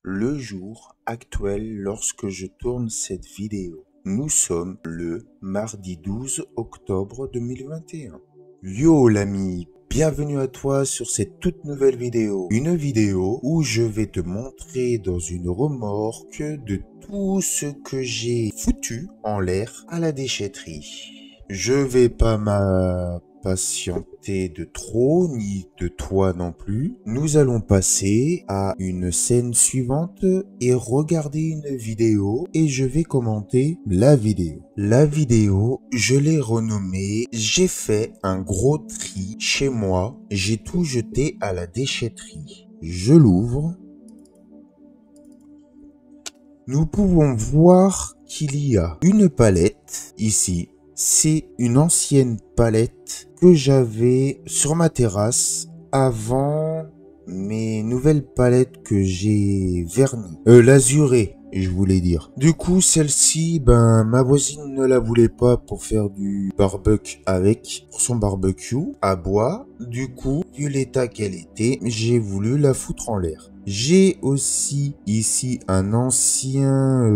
le jour actuel lorsque je tourne cette vidéo. Nous sommes le mardi 12 octobre 2021. Yo l'ami, bienvenue à toi sur cette toute nouvelle vidéo. Une vidéo où je vais te montrer dans une remorque de tout ce que j'ai foutu en l'air à la déchetterie. Je vais pas m'impatienter de trop, ni de toi non plus. Nous allons passer à une scène suivante et regarder une vidéo et je vais commenter la vidéo. La vidéo, je l'ai renommée « J'ai fait un gros tri chez moi, j'ai tout jeté à la déchetterie ». Je l'ouvre. Nous pouvons voir qu'il y a une palette ici. C'est une ancienne palette que j'avais sur ma terrasse avant mes nouvelles palettes que j'ai vernies. L'azurée, je voulais dire. Du coup, celle-ci, ma voisine ne la voulait pas pour faire du barbecue avec, pour son barbecue à bois. Du coup, vu l'état qu'elle était, j'ai voulu la foutre en l'air. J'ai aussi ici un ancien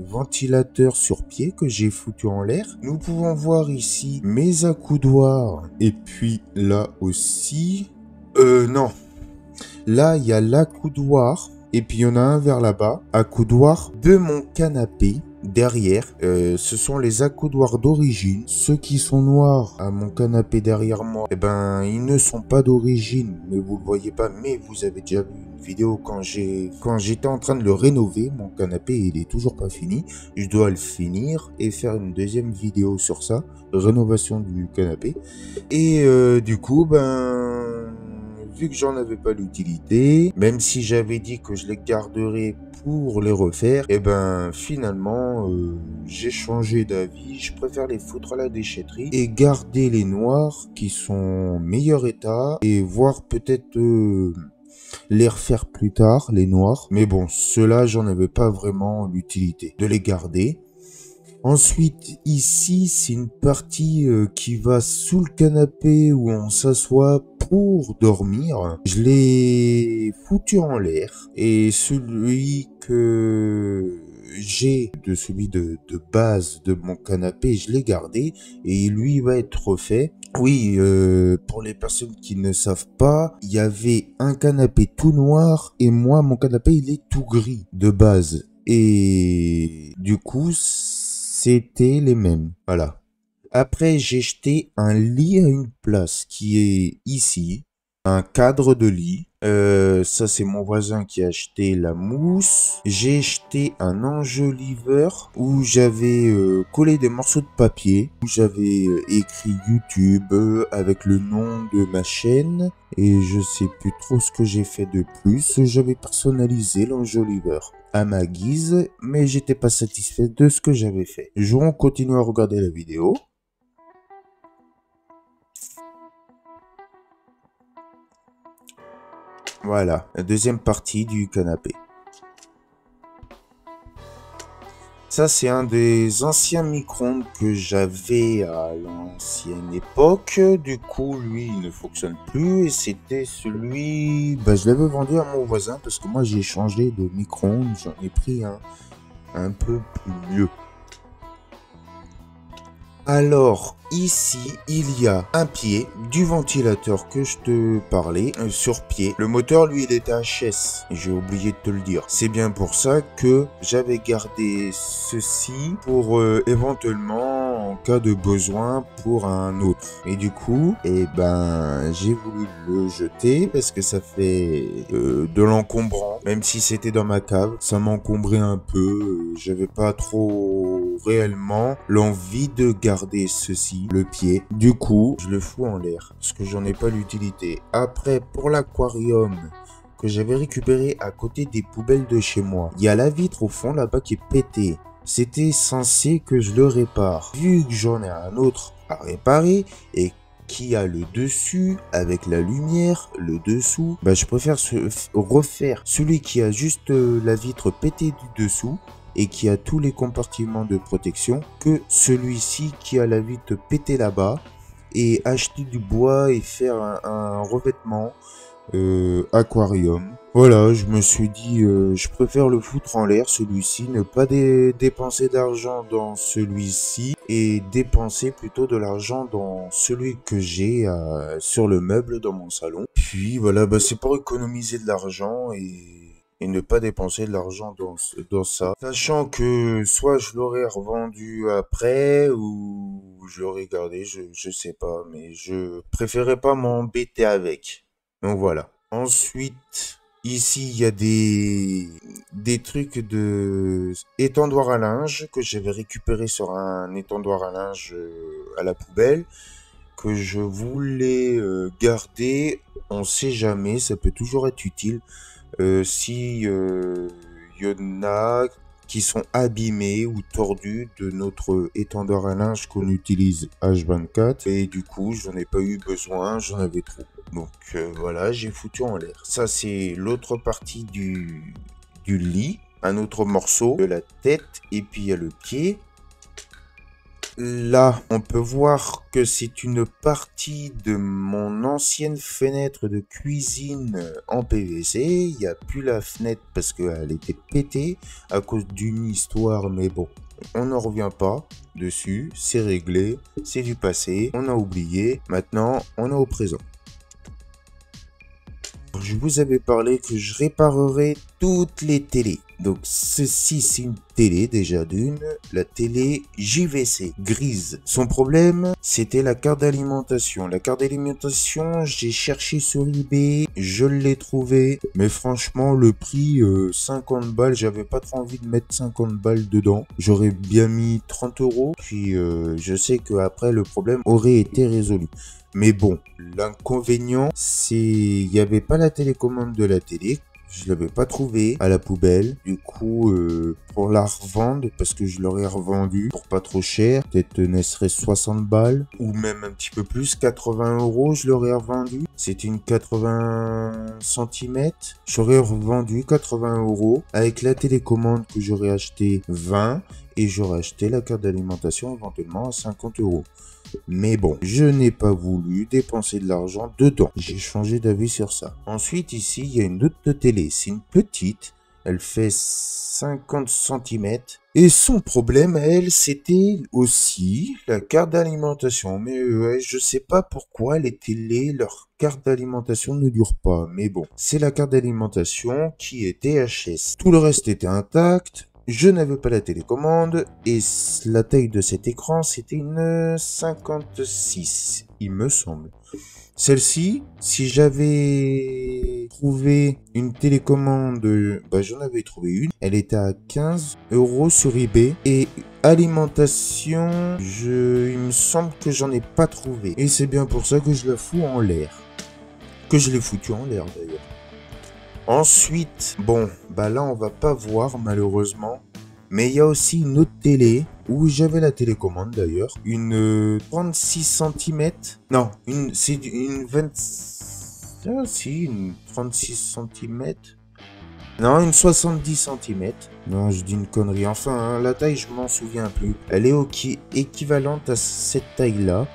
ventilateur sur pied que j'ai foutu en l'air. Nous pouvons voir ici mes accoudoirs. Et puis là aussi... non. Là, il y a l'accoudoir. Et puis il y en a un vers là-bas. Accoudoir de mon canapé. Derrière, ce sont les accoudoirs d'origine. Ceux qui sont noirs à mon canapé derrière moi, ils ne sont pas d'origine, mais vous le voyez pas. Mais vous avez déjà vu une vidéo quand j'étais en train de le rénover. Mon canapé, il est toujours pas fini. Je dois le finir et faire une deuxième vidéo sur ça, rénovation du canapé. Et du coup, vu que j'en avais pas l'utilité, même si j'avais dit que je les garderais pour les refaire, finalement, j'ai changé d'avis. Je préfère les foutre à la déchetterie et garder les noirs qui sont en meilleur état et voir peut-être les refaire plus tard, les noirs. Mais bon, ceux-là, j'en avais pas vraiment l'utilité de les garder. Ensuite, ici, c'est une partie qui va sous le canapé où on s'assoit pour dormir. Je l'ai foutu en l'air. Et celui que j'ai celui de base de mon canapé, je l'ai gardé. Et lui va être refait. Oui, pour les personnes qui ne savent pas, il y avait un canapé tout noir et moi, mon canapé, il est tout gris de base. Et du coup, c'était les mêmes. Voilà. Après, j'ai jeté un lit à une place qui est ici. Un cadre de lit. Ça, c'est mon voisin qui a acheté la mousse. J'ai jeté un enjoliveur où j'avais collé des morceaux de papier. Où j'avais écrit YouTube avec le nom de ma chaîne. Et je sais plus trop ce que j'ai fait de plus. J'avais personnalisé l'enjoliveur à ma guise, mais j'étais pas satisfait de ce que j'avais fait. Je vais continuer à regarder la vidéo. Voilà, la deuxième partie du canapé. Ça, c'est un des anciens micro-ondes que j'avais à l'ancienne époque. Du coup, lui, il ne fonctionne plus. Et c'était celui... je l'avais vendu à mon voisin parce que moi, j'ai changé de micro-ondes. J'en ai pris un peu plus mieux. Alors, ici, il y a un pied du ventilateur que je te parlais, sur pied. Le moteur, lui, il était HS. J'ai oublié de te le dire. C'est bien pour ça que j'avais gardé ceci pour éventuellement, en cas de besoin, pour un autre. Et du coup, j'ai voulu le jeter parce que ça fait de l'encombrant. Même si c'était dans ma cave, ça m'encombrait un peu. J'avais pas trop réellement l'envie de garder ceci, le pied. Du coup, je le fous en l'air parce que j'en ai pas l'utilité. Après, pour l'aquarium que j'avais récupéré à côté des poubelles de chez moi, il y a la vitre au fond là-bas qui est pétée. C'était censé que je le répare. Vu que j'en ai un autre à réparer et qui a le dessus avec la lumière, le dessous, je préfère refaire celui qui a juste la vitre pétée du dessous et qui a tous les compartiments de protection que celui-ci qui a la vitre pétée là-bas et acheter du bois et faire un revêtement aquarium. Voilà, je me suis dit, je préfère le foutre en l'air, celui-ci, ne pas dépenser d'argent dans celui-ci et dépenser plutôt de l'argent dans celui que j'ai sur le meuble dans mon salon. Puis voilà, bah, c'est pour économiser de l'argent et ne pas dépenser de l'argent dans ça. Sachant que soit je l'aurais revendu après ou je l'aurais gardé, je sais pas, mais je préférais pas m'embêter avec. Donc voilà. Ensuite, ici, il y a des trucs de étendoir à linge que j'avais récupéré sur un étendoir à linge à la poubelle que je voulais garder. On sait jamais, ça peut toujours être utile. Si y en a qui sont abîmés ou tordus de notre étendard à linge qu'on utilise H24 et du coup j'en ai pas eu besoin, j'en avais trop. Donc voilà, j'ai foutu en l'air. Ça c'est l'autre partie du lit, un autre morceau de la tête et puis il y a le pied. Là, on peut voir que c'est une partie de mon ancienne fenêtre de cuisine en PVC. Il n'y a plus la fenêtre parce qu'elle était pétée à cause d'une histoire, mais bon, on n'en revient pas dessus. C'est réglé, c'est du passé, on a oublié. Maintenant, on est au présent. Je vous avais parlé que je réparerais toutes les télés. Donc ceci c'est une télé déjà d'une, la télé JVC grise. Son problème c'était la carte d'alimentation. La carte d'alimentation j'ai cherché sur eBay, je l'ai trouvé. Mais franchement le prix 50 balles, j'avais pas trop envie de mettre 50 balles dedans. J'aurais bien mis 30 euros. Puis je sais que après le problème aurait été résolu. Mais bon, l'inconvénient, c'est il n'y avait pas la télécommande de la télé. Je l'avais pas trouvé à la poubelle. Du coup, pour la revendre, parce que je l'aurais revendue pour pas trop cher, peut-être ne serait 60 balles, ou même un petit peu plus, 80 euros, je l'aurais revendu. C'était une 80 cm. J'aurais revendu 80 euros avec la télécommande que j'aurais acheté 20 et j'aurais acheté la carte d'alimentation éventuellement à 50 euros. Mais bon, je n'ai pas voulu dépenser de l'argent dedans. J'ai changé d'avis sur ça. Ensuite, ici, il y a une autre télé. C'est une petite. Elle fait 50 cm. Et son problème, elle, c'était aussi la carte d'alimentation. Mais ouais, je sais pas pourquoi les télés, leur carte d'alimentation ne dure pas. Mais bon, c'est la carte d'alimentation qui était HS. Tout le reste était intact. Je n'avais pas la télécommande et la taille de cet écran c'était une 56, il me semble. Celle-ci, si j'avais trouvé une télécommande, bah j'en avais trouvé une. Elle était à 15 euros sur eBay et alimentation, il me semble que j'en ai pas trouvé. Et c'est bien pour ça que je la fous en l'air. Que je l'ai foutu en l'air d'ailleurs. Ensuite, bon, bah là on va pas voir malheureusement, mais il y a aussi une autre télé où j'avais la télécommande d'ailleurs, une 36 cm. Non, c'est une 20 ah si, une 36 cm. Non, une 70 cm. Non, je dis une connerie. Enfin, hein, la taille, je m'en souviens plus. Elle est équivalente à cette taille-là,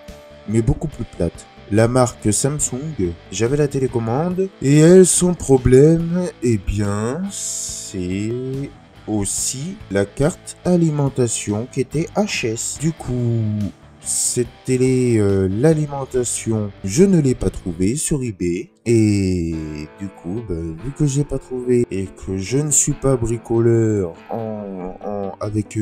mais beaucoup plus plate. La marque Samsung, j'avais la télécommande et elle, son problème, eh bien, c'est aussi la carte alimentation qui était HS. Du coup, cette télé, l'alimentation, je ne l'ai pas trouvée sur eBay. Et du coup, bah, vu que j'ai pas trouvé et que je ne suis pas bricoleur avec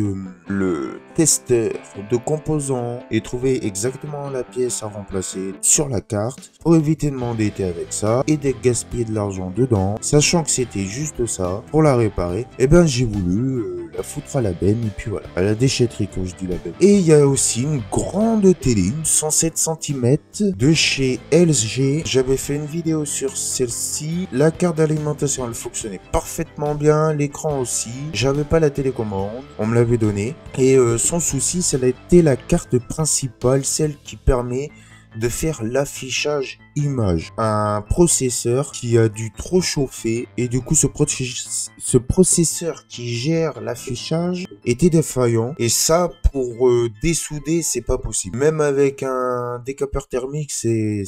le testeur de composants et trouver exactement la pièce à remplacer sur la carte pour éviter de m'endetter avec ça et de gaspiller de l'argent dedans, sachant que c'était juste ça pour la réparer, et ben j'ai voulu la foutre à la benne et puis voilà, à la déchetterie quand je dis la benne. Et il y a aussi une grande télé, une 107 cm de chez LG. J'avais fait une vidéo sur celle-ci. La carte d'alimentation elle fonctionnait parfaitement bien, l'écran aussi. J'avais pas la télécommande, on me l'avait donné. Et son souci, ça a été la carte principale, celle qui permet de faire l'affichage image, un processeur qui a dû trop chauffer et du coup ce processeur qui gère l'affichage était défaillant et ça pour dessouder c'est pas possible. Même avec un décapeur thermique c'est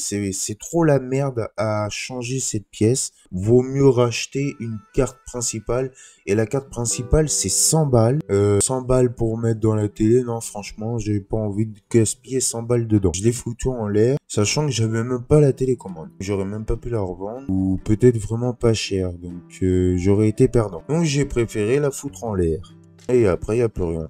trop la merde à changer cette pièce. Vaut mieux racheter une carte principale et la carte principale c'est 100 balles. 100 balles pour mettre dans la télé, non franchement j'ai pas envie de gaspiller 100 balles dedans. Je l'ai foutu en l'air, sachant que j'avais même pas la télécommande. J'aurais même pas pu la revendre, ou peut-être vraiment pas cher, donc j'aurais été perdant. Donc j'ai préféré la foutre en l'air. Et après il n'y a plus rien.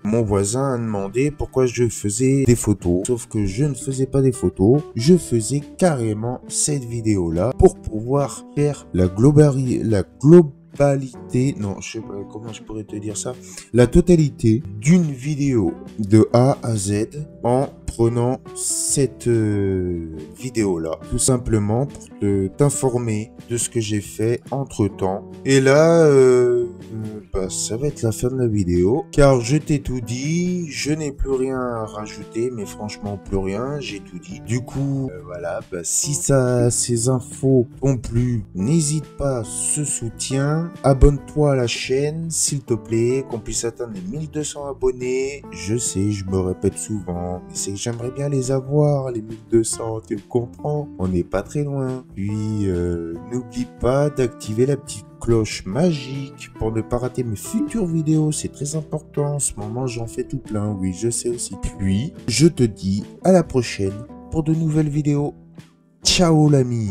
Mon voisin a demandé pourquoi je faisais des photos, sauf que je ne faisais pas des photos, je faisais carrément cette vidéo-là pour pouvoir faire la globalité, non, je sais pas comment je pourrais te dire ça, la totalité d'une vidéo de A à Z en prenant cette vidéo-là, tout simplement pour t'informer de ce que j'ai fait entre-temps. Et là, ça va être la fin de la vidéo, car je t'ai tout dit, je n'ai plus rien à rajouter, mais franchement plus rien, j'ai tout dit. Du coup, voilà, si ces infos t'ont plu, n'hésite pas, ce soutien, abonne-toi à la chaîne, s'il te plaît, qu'on puisse atteindre les 1200 abonnés. Je sais, je me répète souvent, mais c'est que j'aimerais bien les avoir, les 1200, tu le comprends, on n'est pas très loin. Puis, n'oublie pas d'activer la petite cloche magique pour ne pas rater mes futures vidéos, c'est très important, en ce moment j'en fais tout plein, oui je sais aussi. Puis, je te dis à la prochaine pour de nouvelles vidéos. Ciao l'ami.